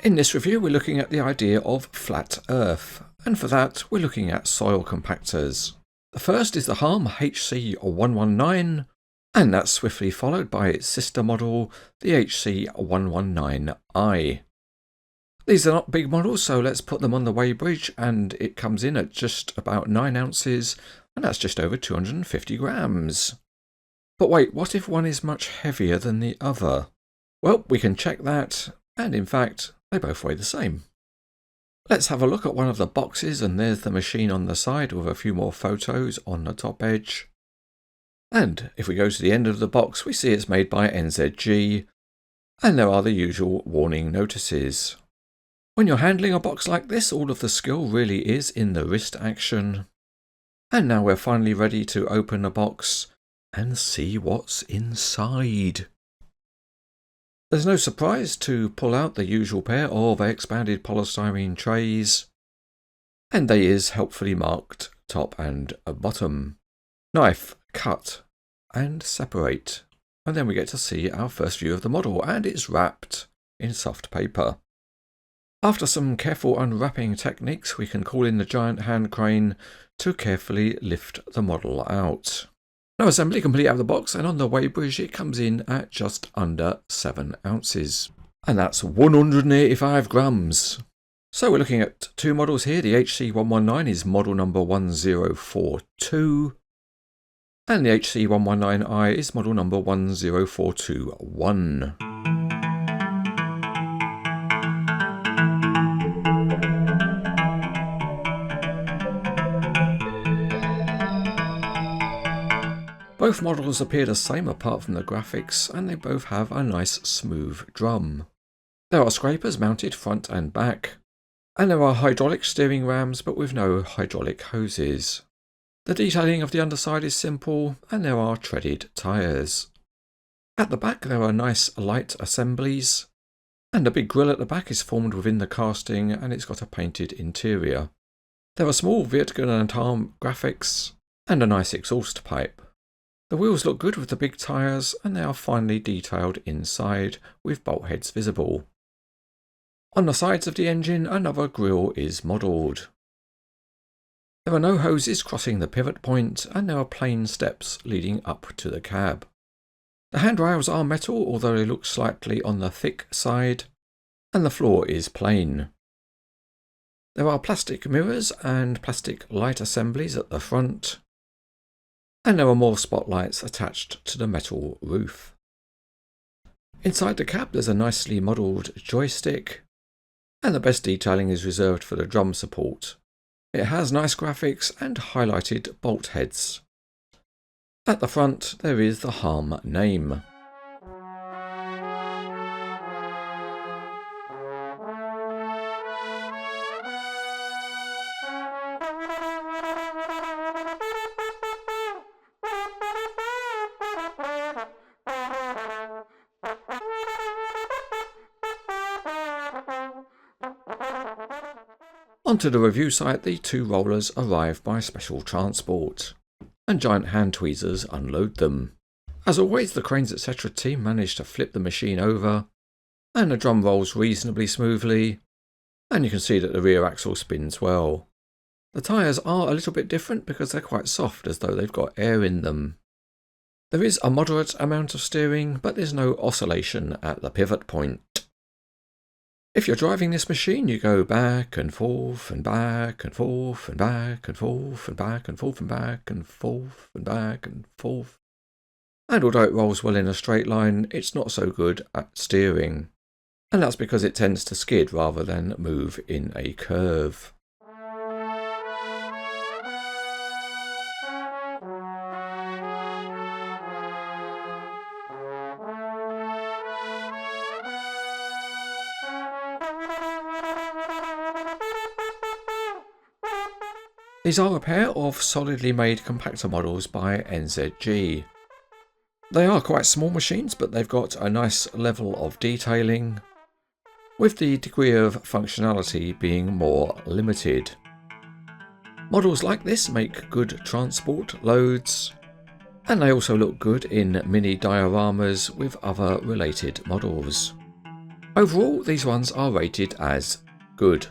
In this review we're looking at the idea of flat earth, and for that we're looking at soil compactors. The first is the Hamm HC119, and that's swiftly followed by its sister model, the HC119i. These are not big models, so let's put them on the weighbridge, and it comes in at just about 9 ounces, and that's just over 250 grams. But wait, what if one is much heavier than the other? Well, we can check that, and in fact, they both weigh the same. Let's have a look at one of the boxes, and there's the machine on the side with a few more photos on the top edge. And if we go to the end of the box, we see it's made by NZG, and there are the usual warning notices. When you're handling a box like this, all of the skill really is in the wrist action. And now we're finally ready to open the box and see what's inside. There's no surprise to pull out the usual pair of expanded polystyrene trays, and they is helpfully marked top and bottom. Knife, cut and separate, and then we get to see our first view of the model, and it's wrapped in soft paper. After some careful unwrapping techniques, we can call in the giant hand crane to carefully lift the model out. Now assembly complete out of the box, and on the weighbridge it comes in at just under 7 ounces. And that's 185 grams. So we're looking at two models here. The HC119 is model number 1042. And the HC119i is model number 10421. Both models appear the same apart from the graphics, and they both have a nice smooth drum. There are scrapers mounted front and back, and there are hydraulic steering rams but with no hydraulic hoses. The detailing of the underside is simple, and there are treaded tyres. At the back there are nice light assemblies, and a big grille at the back is formed within the casting, and it's got a painted interior. There are small Wirtgen and Hamm graphics, and a nice exhaust pipe. The wheels look good with the big tyres, and they are finely detailed inside with bolt heads visible. On the sides of the engine another grille is modelled. There are no hoses crossing the pivot point, and there are plain steps leading up to the cab. The handrails are metal, although they look slightly on the thick side, and the floor is plain. There are plastic mirrors and plastic light assemblies at the front, and there are more spotlights attached to the metal roof. Inside the cab there's a nicely modelled joystick, and the best detailing is reserved for the drum support. It has nice graphics and highlighted bolt heads. At the front there is the Hamm name. Onto the review site, the two rollers arrive by special transport, and giant hand tweezers unload them. As always, the cranes etc. team manage to flip the machine over, and the drum rolls reasonably smoothly, and you can see that the rear axle spins well. The tyres are a little bit different because they're quite soft, as though they've got air in them. There is a moderate amount of steering, but there's no oscillation at the pivot point. If you're driving this machine, you go back and forth and back and forth and back and forth and back and forth and back and forth and back and forth. And although it rolls well in a straight line, it's not so good at steering. And that's because it tends to skid rather than move in a curve. These are a pair of solidly made compactor models by NZG. They are quite small machines, but they've got a nice level of detailing, with the degree of functionality being more limited. Models like this make good transport loads, and they also look good in mini dioramas with other related models. Overall, these ones are rated as good.